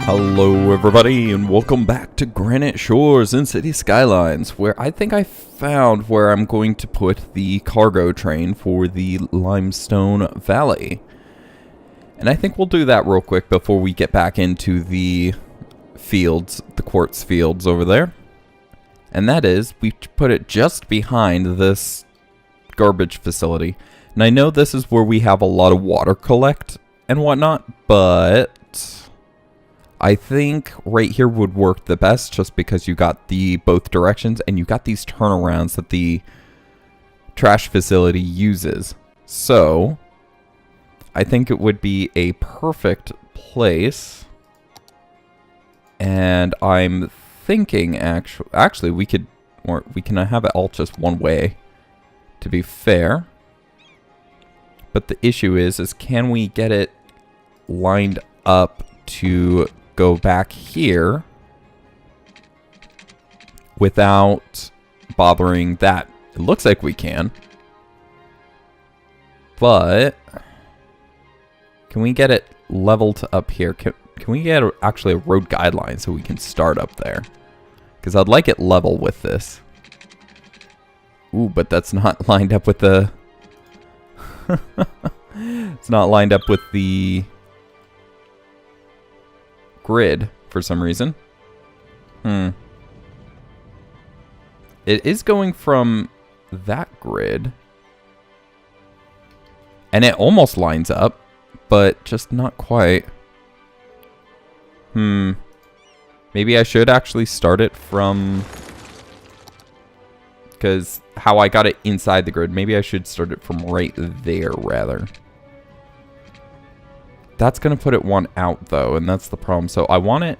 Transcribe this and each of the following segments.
Hello everybody and welcome back to Granite Shores in City Skylines, where I think I found where I'm going to put the cargo train for the Limestone Valley. And I think we'll do that real quick before we get back into the fields, the quartz fields over there. And that is, we put it just behind this garbage facility. And I know this is where we have a lot of water collect and whatnot, but I think right here would work the best just because you got the both directions and you got these turnarounds that the trash facility uses. So I think it would be a perfect place. And I'm thinking actually we can have it all just one way, to be fair. But the issue is can we get it lined up to go back here without bothering that? It looks like we can. But can we get it leveled up here? Can we get actually a road guideline so we can start up there? Because I'd like it level with this. Ooh, but that's not lined up with the... It's not lined up with the grid for some reason. It is going from that grid. And it almost lines up, but just not quite. Maybe I should actually start it from... Because how I got it inside the grid, maybe I should start it from right there, rather. That's going to put it one out, though, and that's the problem. So I want it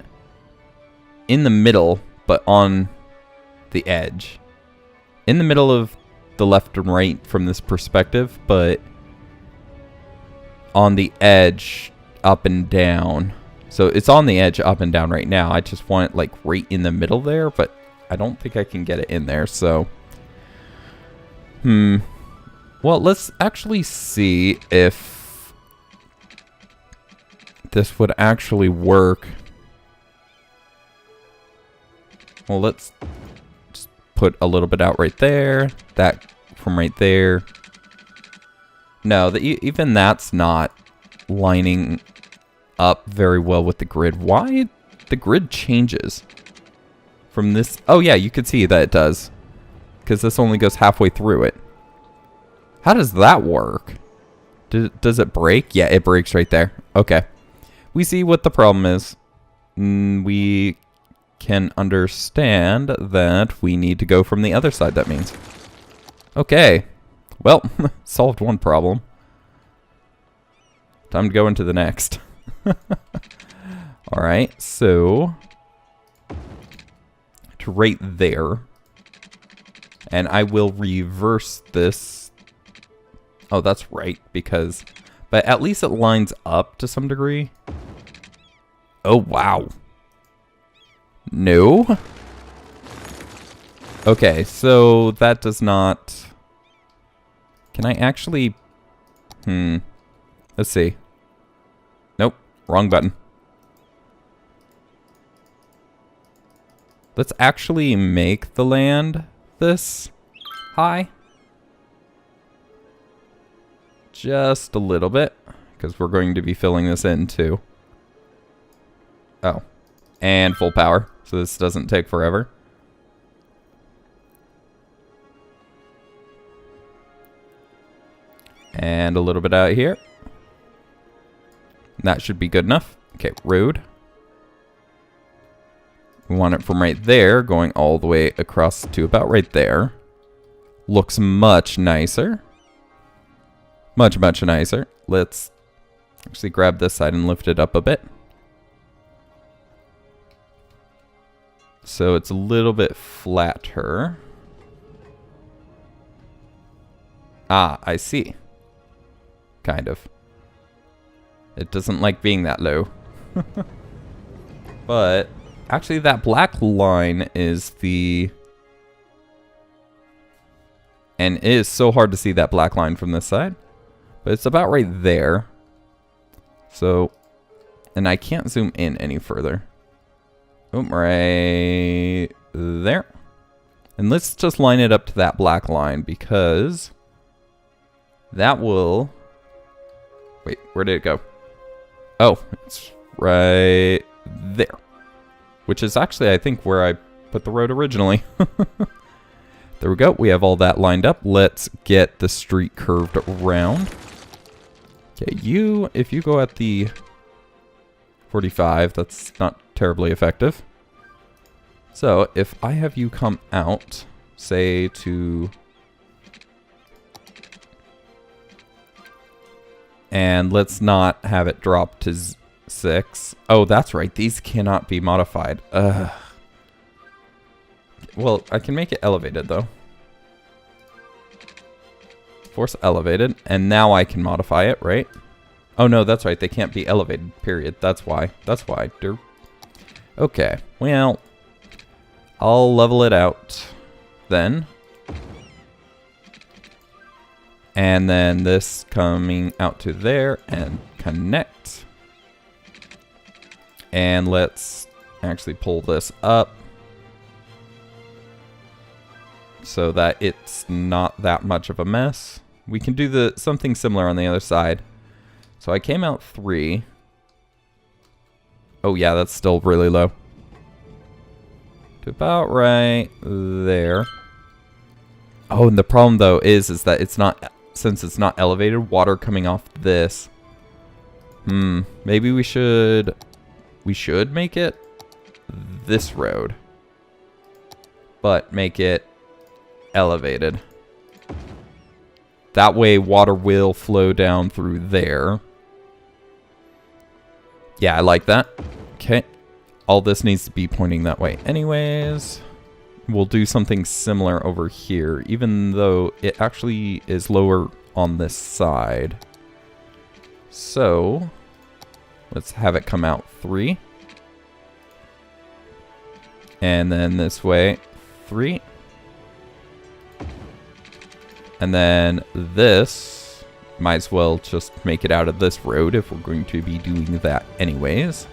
in the middle, but on the edge. In the middle of the left and right from this perspective, but on the edge, up and down. So it's on the edge, up and down right now. I just want it, like, right in the middle there, but I don't think I can get it in there, so... Well, let's actually see if this would actually work. Well, let's just put a little bit out right there. That from right there. No, even that's not lining up very well with the grid. Why the grid changes from this? Oh yeah, you can see that it does. Because this only goes halfway through it. How does that work? Does it break? Yeah, it breaks right there. Okay. We see what the problem is. We can understand that we need to go from the other side, that means. Okay. Well, solved one problem. Time to go into the next. Alright, so... to right there. And I will reverse this. Oh, that's right, because... But at least it lines up to some degree. Oh, wow. No? Okay, so that does not... Can I actually... Let's see. Nope, wrong button. Let's actually make the land this high. Just a little bit, because we're going to be filling this in too. Oh, and full power, so this doesn't take forever. And a little bit out here. That should be good enough. Okay, road. We want it from right there, going all the way across to about right there. Looks much nicer. Much, much nicer. Let's actually grab this side and lift it up a bit. So it's a little bit flatter. Ah, I see. Kind of. It doesn't like being that low. But actually that black line is the... And it is so hard to see that black line from this side. But it's about right there. So, and I can't zoom in any further. Oh, right there. And let's just line it up to that black line because that will... Wait, where did it go? Oh, it's right there. Which is actually, I think, where I put the road originally. There we go. We have all that lined up. Let's get the street curved around. Okay, if you go at the 45, that's not terribly effective. So, if I have you come out, say to... And let's not have it drop to 6. Oh, that's right. These cannot be modified. Ugh. Well, I can make it elevated, though. Force elevated. And now I can modify it, right? Oh, no, that's right. They can't be elevated, period. That's why. That's why. Okay. Well, I'll level it out then. And then this coming out to there and connect. And let's actually pull this up so that it's not that much of a mess. We can do something similar on the other side. So I came out 3. Oh yeah, that's still really low. To about right there. Oh, and the problem though is that it's not, since it's not elevated, water coming off this. Maybe we should make it this road, but make it elevated. That way water will flow down through there. Yeah, I like that. Okay. All this needs to be pointing that way anyways. We'll do something similar over here, even though it actually is lower on this side. So, let's have it come out 3. And then this way, 3. And then this, might as well just make it out of this road if we're going to be doing that anyways.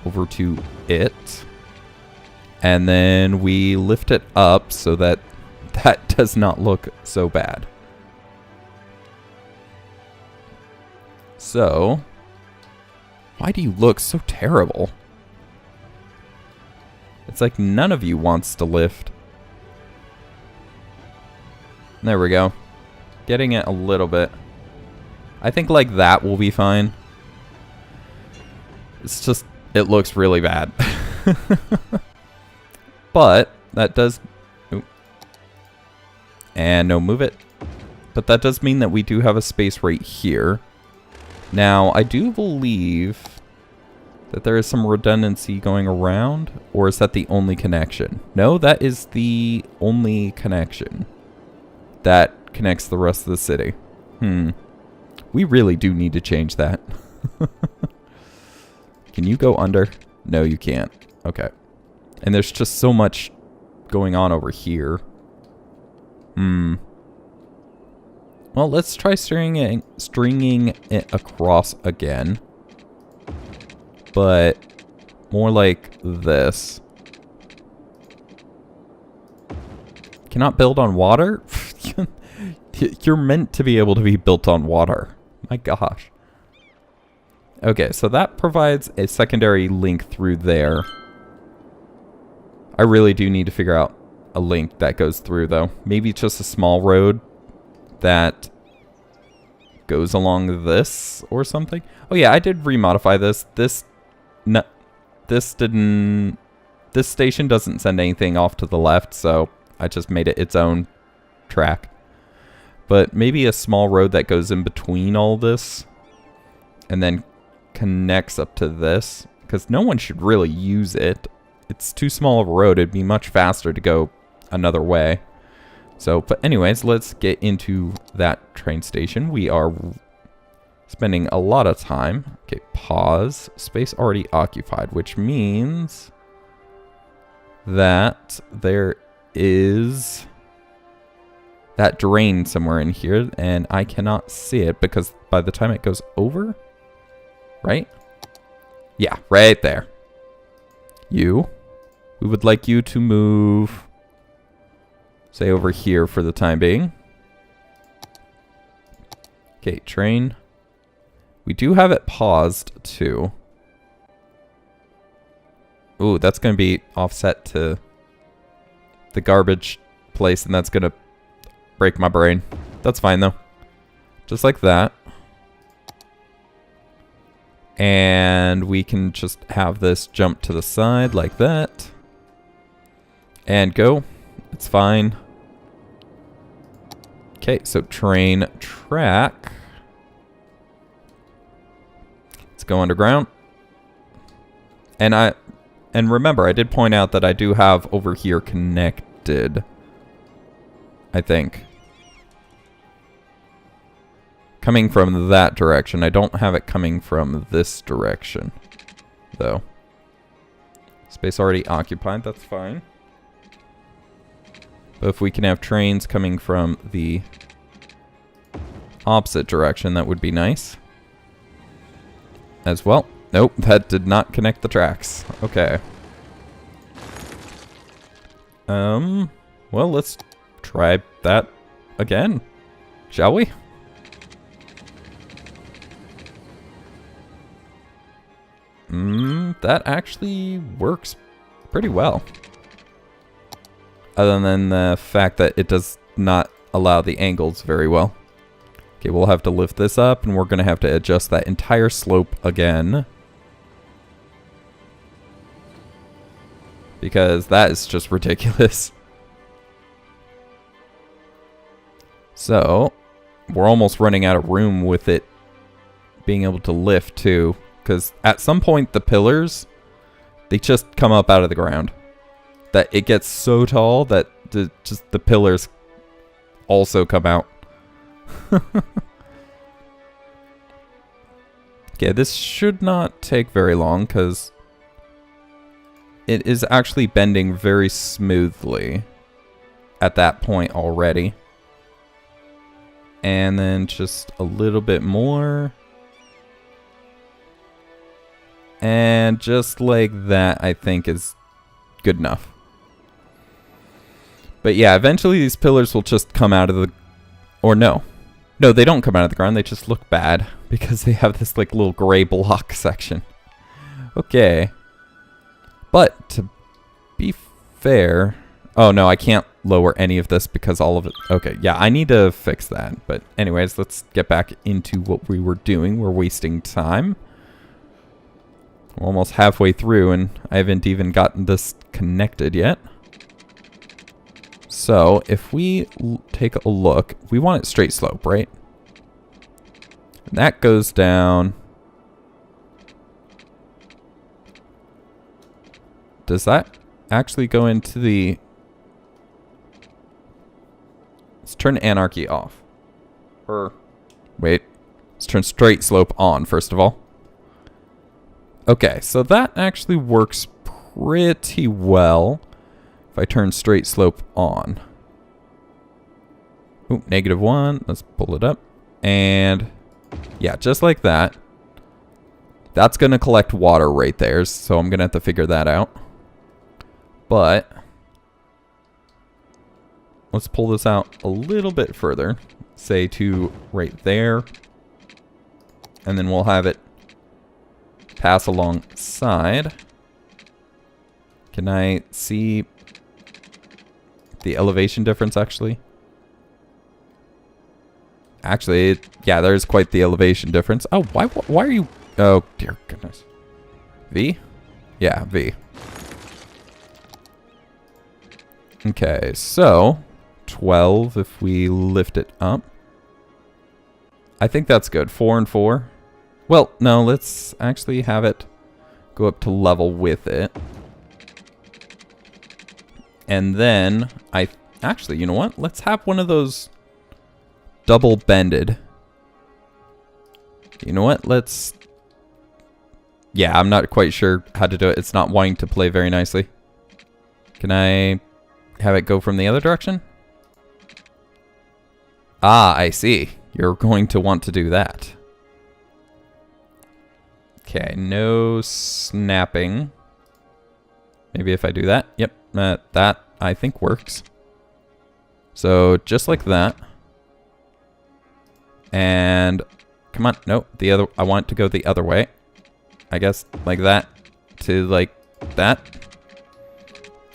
Over to it. And then we lift it up so that that does not look so bad. So, why do you look so terrible? It's like none of you wants to lift. There we go. Getting it a little bit. I think like that will be fine. It's just, it looks really bad. But that does... Oop. And no, move it. But that does mean that we do have a space right here. Now, I do believe that there is some redundancy going around. Or is that the only connection? No, that is the only connection that connects the rest of the city. We really do need to change that. Can you go under? No, you can't. Okay. And there's just so much going on over here. Well, let's try stringing it across again. But more like this. Cannot build on water? You're meant to be able to be built on water. My gosh. Okay, so that provides a secondary link through there. I really do need to figure out a link that goes through, though. Maybe it's just a small road that goes along this or something. Oh yeah, I did remodify this. This station doesn't send anything off to the left, so I just made it its own track. But maybe a small road that goes in between all this and then connects up to this, because no one should really use it. It's too small of a road. It'd be much faster to go another way. So, but anyways, let's get into that train station. We are spending a lot of time. Okay, pause. Space already occupied, which means that there is that drain somewhere in here, and I cannot see it because by the time it goes over, right? Yeah, right there. You. We would like you to move, say, over here for the time being. Okay, train. We do have it paused, too. Ooh, that's going to be offset to the garbage place, and that's going to break my brain. That's fine, though. Just like that. And we can just have this jump to the side like that. And go. It's fine. Okay, so train track. Let's go underground. And remember, I did point out that I do have over here connected, I think. Coming from that direction. I don't have it coming from this direction, though. Space already occupied, that's fine. But if we can have trains coming from the opposite direction, that would be nice. As well. Nope, that did not connect the tracks. Okay. Well, let's try that again, shall we? That actually works pretty well. Other than the fact that it does not allow the angles very well. Okay, we'll have to lift this up, and we're going to have to adjust that entire slope again. Because that is just ridiculous. So, we're almost running out of room with it being able to lift, too. Because at some point, the pillars, they just come up out of the ground. That it gets so tall that just the pillars also come out. Okay, this should not take very long because it is actually bending very smoothly at that point already. And then just a little bit more. And just like that, I think is good enough. But yeah, eventually these pillars will just come out of the... Or no. No, they don't come out of the ground. They just look bad because they have this like little gray block section. Okay. But to be fair... Oh no, I can't lower any of this because all of it... Okay, yeah, I need to fix that. But anyways, let's get back into what we were doing. We're wasting time. We're almost halfway through and I haven't even gotten this connected yet. So, if we take a look, we want it straight slope, right? And that goes down. Does that actually go into the... Let's turn Anarchy off. Or, wait. Let's turn straight slope on, first of all. Okay, so that actually works pretty well if I turn straight slope on. Ooh, -1. Let's pull it up. And yeah, just like that. That's going to collect water right there, so I'm going to have to figure that out. But let's pull this out a little bit further. Say to right there. And then we'll have it pass alongside. Can I see the elevation difference actually? Actually, yeah, there's quite the elevation difference. Oh, why are you... Oh, dear goodness. V? Yeah, V. Okay, so 12 if we lift it up. I think that's good. 4 and 4. Well, no, let's actually have it go up to level with it. And then, actually, you know what? Let's have one of those double bended. You know what? Let's... Yeah, I'm not quite sure how to do it. It's not wanting to play very nicely. Can I have it go from the other direction? Ah, I see. You're going to want to do that. Okay, no snapping. Maybe if I do that. Yep, that I think works. So just like that. And come on, no, the other, I want it to go the other way. I guess like that to like that.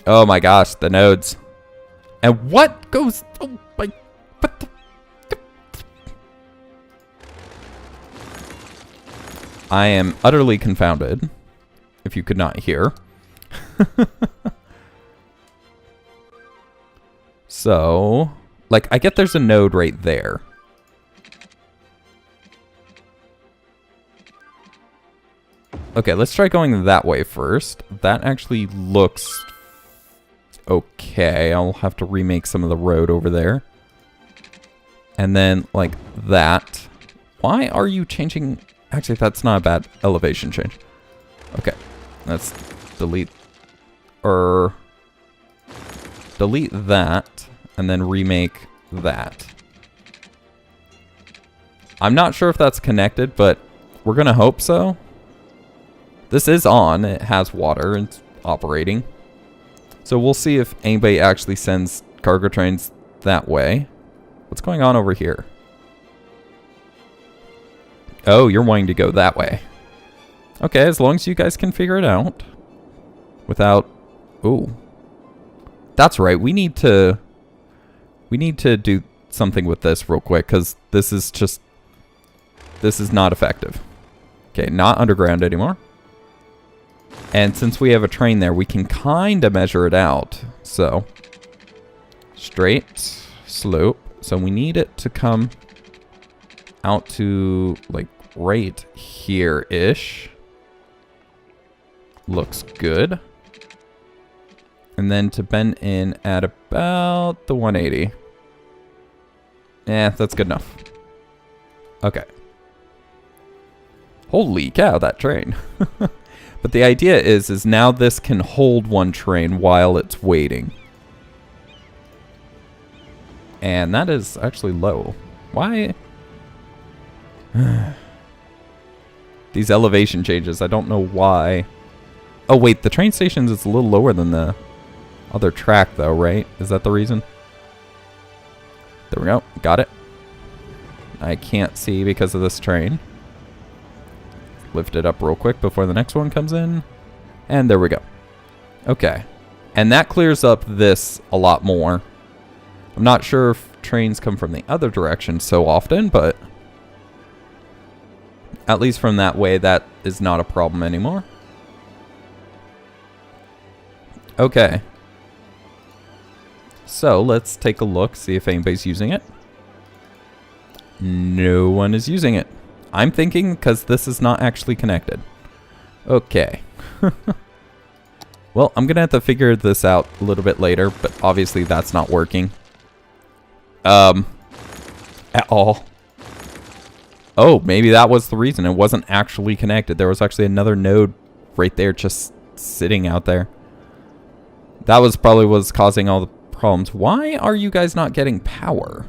Oh my gosh, the nodes. And what goes, oh my, what the? I am utterly confounded, if you could not hear. So, like, I get there's a node right there. Okay, let's try going that way first. That actually looks okay. I'll have to remake some of the road over there. And then, like, that. Why are you changing? Actually, that's not a bad elevation change. Okay, let's delete that and then remake that. I'm not sure if that's connected, but we're gonna hope so. This is on, it has water, and it's operating. So we'll see if anybody actually sends cargo trains that way. What's going on over here? Oh, you're wanting to go that way. Okay, as long as you guys can figure it out. Without... Ooh. That's right, we need to do something with this real quick, because this is just... This is not effective. Okay, not underground anymore. And since we have a train there, we can kind of measure it out. So, straight slope. So we need it to come out to, like, right here-ish. Looks good. And then to bend in at about the 180. Yeah, that's good enough. Okay. Holy cow, that train. But the idea is now this can hold one train while it's waiting. And that is actually low. Why? These elevation changes, I don't know why. Oh wait, the train station is a little lower than the other track though, right? Is that the reason? There we go, got it. I can't see because of this train. Lift it up real quick before the next one comes in. And there we go. Okay. And that clears up this a lot more. I'm not sure if trains come from the other direction so often, but at least from that way, that is not a problem anymore. Okay. So let's take a look, see if anybody's using it. No one is using it. I'm thinking because this is not actually connected. Okay. Well, I'm going to have to figure this out a little bit later, but obviously that's not working. At all. Oh, maybe that was the reason. It wasn't actually connected. There was actually another node right there just sitting out there. That was probably what's causing all the problems. Why are you guys not getting power?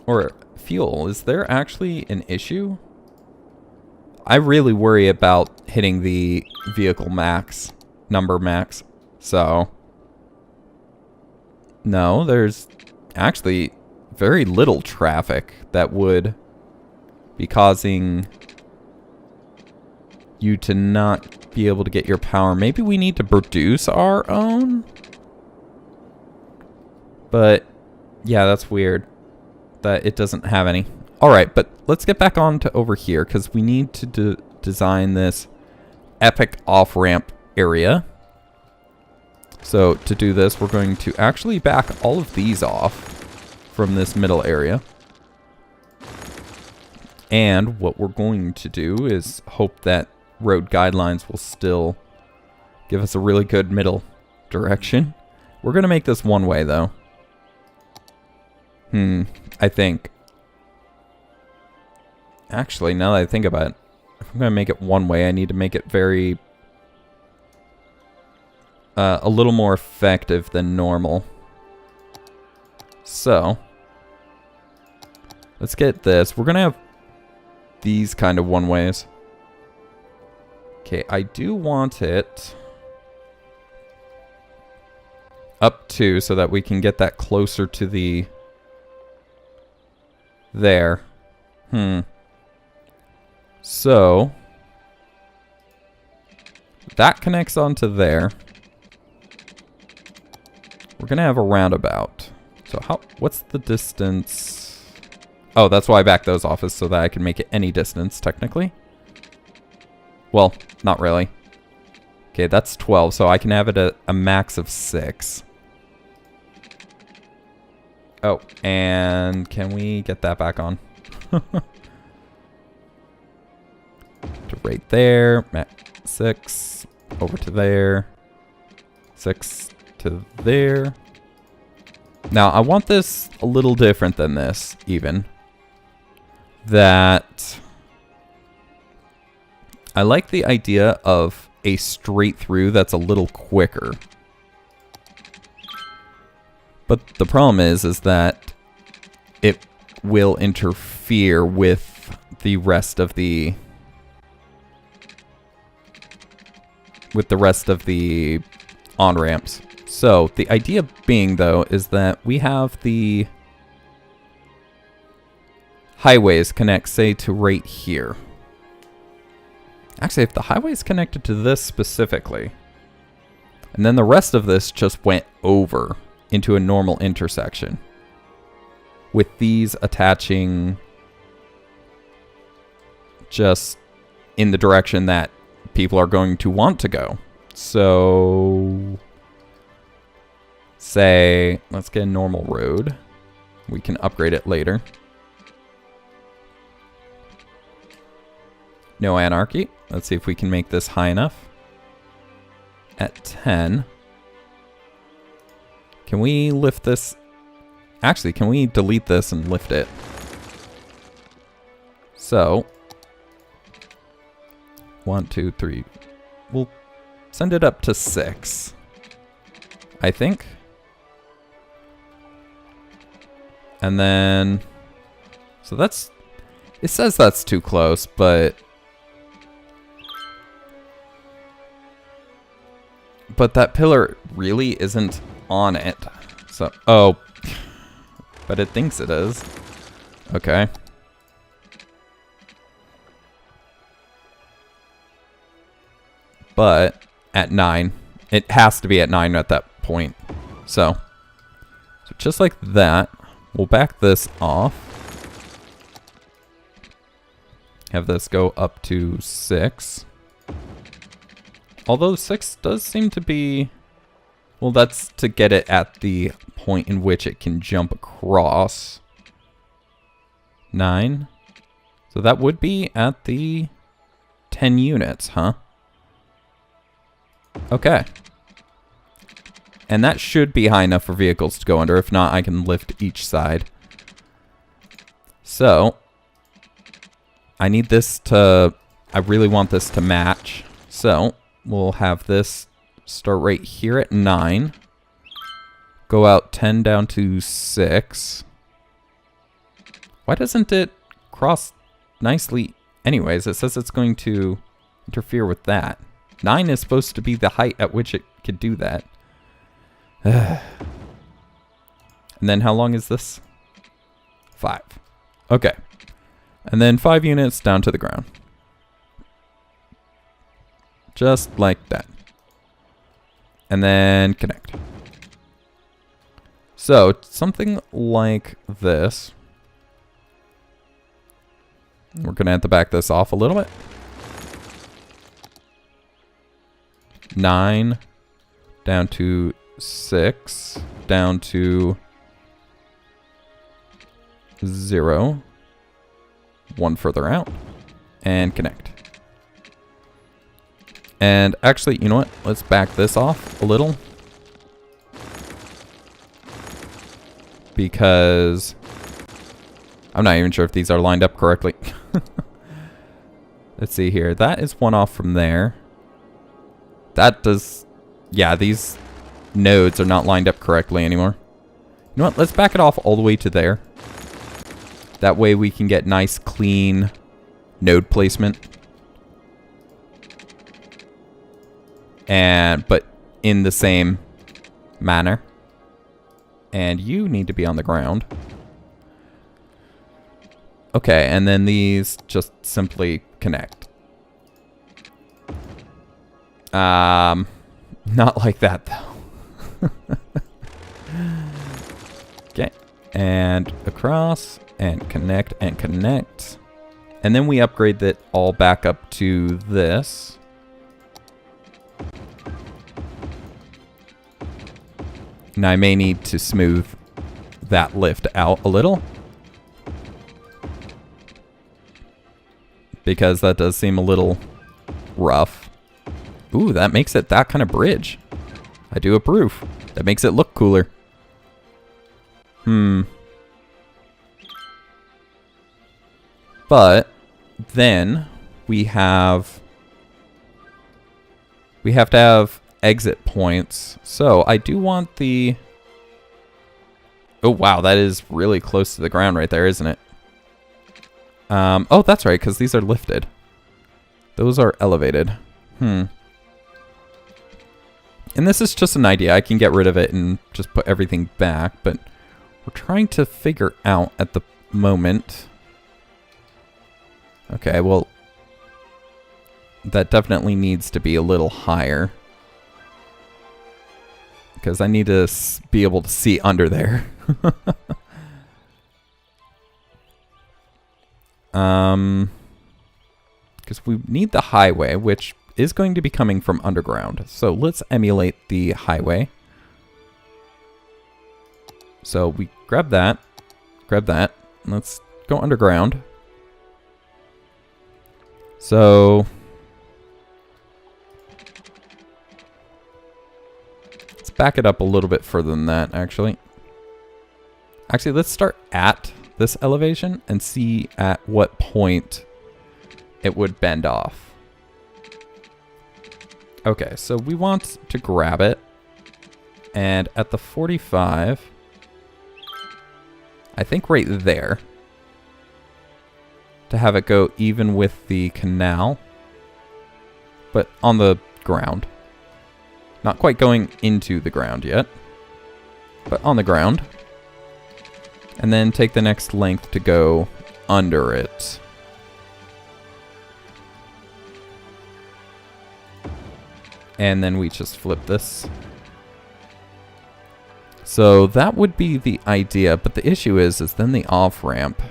Or fuel, is there actually an issue? I really worry about hitting the vehicle number max, so. No, there's actually very little traffic that would be causing you to not be able to get your power. Maybe we need to produce our own? But, yeah, that's weird that it doesn't have any. Alright, but let's get back on to over here because we need to design this epic off-ramp area. So to do this, we're going to actually back all of these off from this middle area. And what we're going to do is hope that road guidelines will still give us a really good middle direction. We're going to make this one way though. I think. Actually, now that I think about it, if I'm going to make it one way, I need to make it very... a little more effective than normal. So, let's get this. We're going to have these kind of one-ways. Okay, I do want it up 2 so that we can get that closer to the... there. So... that connects onto there. We're gonna have a roundabout. So what's the distance? Oh, that's why I backed those off, is so that I can make it any distance, technically. Well, not really. Okay, that's 12, so I can have it at a max of 6. Oh, and can we get that back on? To right there, 6, over to there, 6 to there. Now, I want this a little different than this, even. That... I like the idea of a straight through that's a little quicker. But the problem is that it will interfere with the rest of the... on-ramps. So, the idea being, though, is that we have the highways connect, say, to right here. Actually, if the highway is connected to this specifically, and then the rest of this just went over into a normal intersection, with these attaching just in the direction that people are going to want to go. So, say, let's get a normal road. We can upgrade it later. No Anarchy. Let's see if we can make this high enough. At 10. Can we lift this? Actually, can we delete this and lift it? So, 1, 2, 3. We'll send it up to 6. I think. And then... so that's... it says that's too close, but... but that pillar really isn't on it. So... oh. But it thinks it is. Okay. But at 9. It has to be at 9 at that point. So just like that, we'll back this off. Have this go up to 6. Although 6 does seem to be... well, that's to get it at the point in which it can jump across. 9. So that would be at the 10 units, huh? Okay. And that should be high enough for vehicles to go under. If not, I can lift each side. So, I need this to... I really want this to match. So, we'll have this start right here at 9. Go out 10 down to 6. Why doesn't it cross nicely? Anyways, it says it's going to interfere with that. 9 is supposed to be the height at which it could do that. And then how long is this? 5. Okay. And then 5 units down to the ground. Just like that. And then connect. So, something like this. We're going to have to back this off a little bit. 9 down to 6 down to 0. 1 further out and connect. And actually, you know what? Let's back this off a little, because I'm not even sure if these are lined up correctly. Let's see here. That is 1 off from there. That does... yeah, these nodes are not lined up correctly anymore. You know what? Let's back it off all the way to there. That way we can get nice, clean node placement. But in the same manner. And you need to be on the ground. Okay, and then these just simply connect. Not like that though. Okay, and across, and connect, and connect. And then we upgrade that all back up to this. Now I may need to smooth that lift out a little, because that does seem a little rough. Ooh, that makes it that kind of bridge. I do approve. That makes it look cooler. But then we have to have exit points. So I do want the... Oh, wow, that is really close to the ground right there, isn't it? Oh, that's right, because these are lifted. Those are elevated. And this is just an idea. I can get rid of it and just put everything back, but we're trying to figure out at the moment. Okay, well, that definitely needs to be a little higher, because I need to be able to see under there. Because we need the highway, which is going to be coming from underground. So let's emulate the highway. So we grab that, let's go underground. So let's back it up a little bit further than that, actually. Actually, let's start at this elevation and see at what point it would bend off. Okay, so we want to grab it, and at the 45, I think right there, to have it go even with the canal, but on the ground. Not quite going into the ground yet, but on the ground. And then take the next length to go under it. And then we just flip this. So that would be the idea, but the issue is then the off-ramp.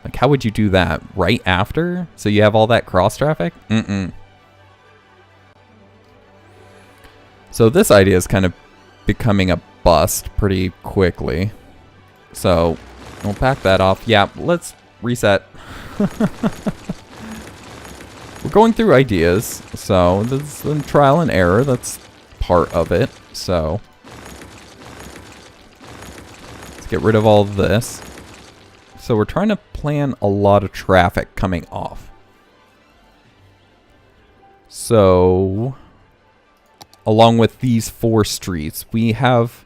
Like, how would you do that? Right after? So you have all that cross-traffic? So this idea is kind of becoming a bust pretty quickly. So we'll back that off. Yeah, let's reset. We're going through ideas, so this is trial and error. That's part of it. So let's get rid of all of this. So we're trying to plan a lot of traffic coming off. So along with these 4 streets, we have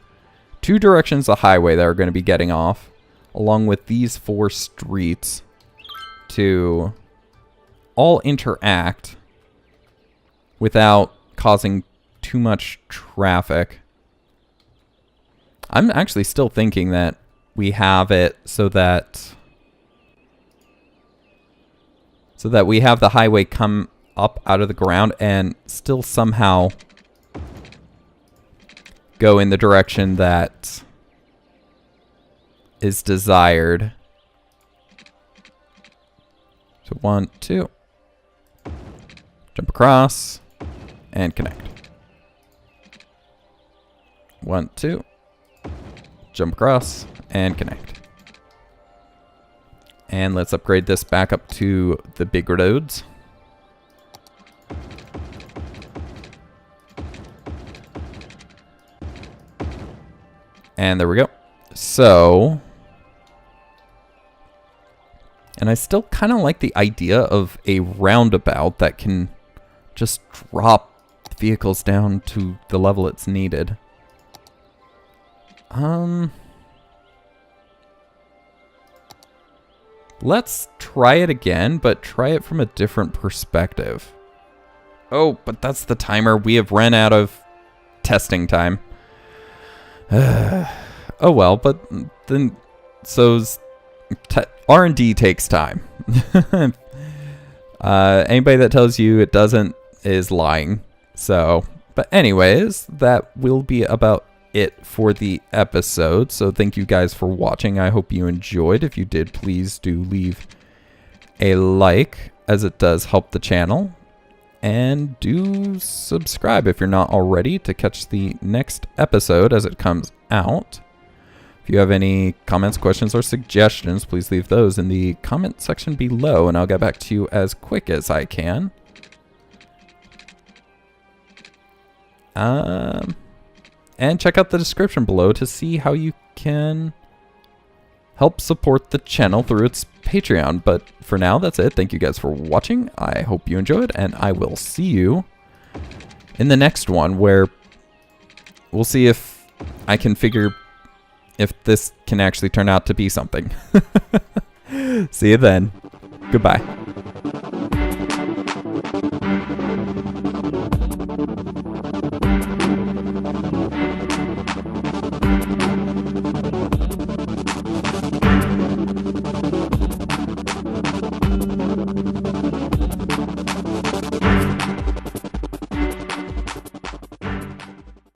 2 directions of highway that are going to be getting off, along with these 4 streets to all interact without causing too much traffic. I'm actually still thinking that we have it so that we have the highway come up out of the ground and still somehow go in the direction that is desired. So 1, 2. Jump across and connect. 1, 2. Jump across and connect. And let's upgrade this back up to the big roads. And there we go. So, and I still kind of like the idea of a roundabout that can just drop vehicles down to the level it's needed. Let's try it again, but try it from a different perspective. Oh, but that's the timer. We have run out of testing time. Oh well, but then R&D takes time. Anybody that tells you it doesn't is lying. So, but anyways, that will be about it for the episode. So thank you guys for watching. I hope you enjoyed. If you did, please do leave a like, as it does help the channel. And do subscribe if you're not already to catch the next episode as it comes out. If you have any comments, questions, or suggestions, please leave those in the comment section below, and I'll get back to you as quick as I can. And check out the description below to see how you can help support the channel through its Patreon. But for now, that's it. Thank you guys for watching. I hope you enjoyed, and I will see you in the next one, where we'll see if I can figure if this can actually turn out to be something. See you then. Goodbye.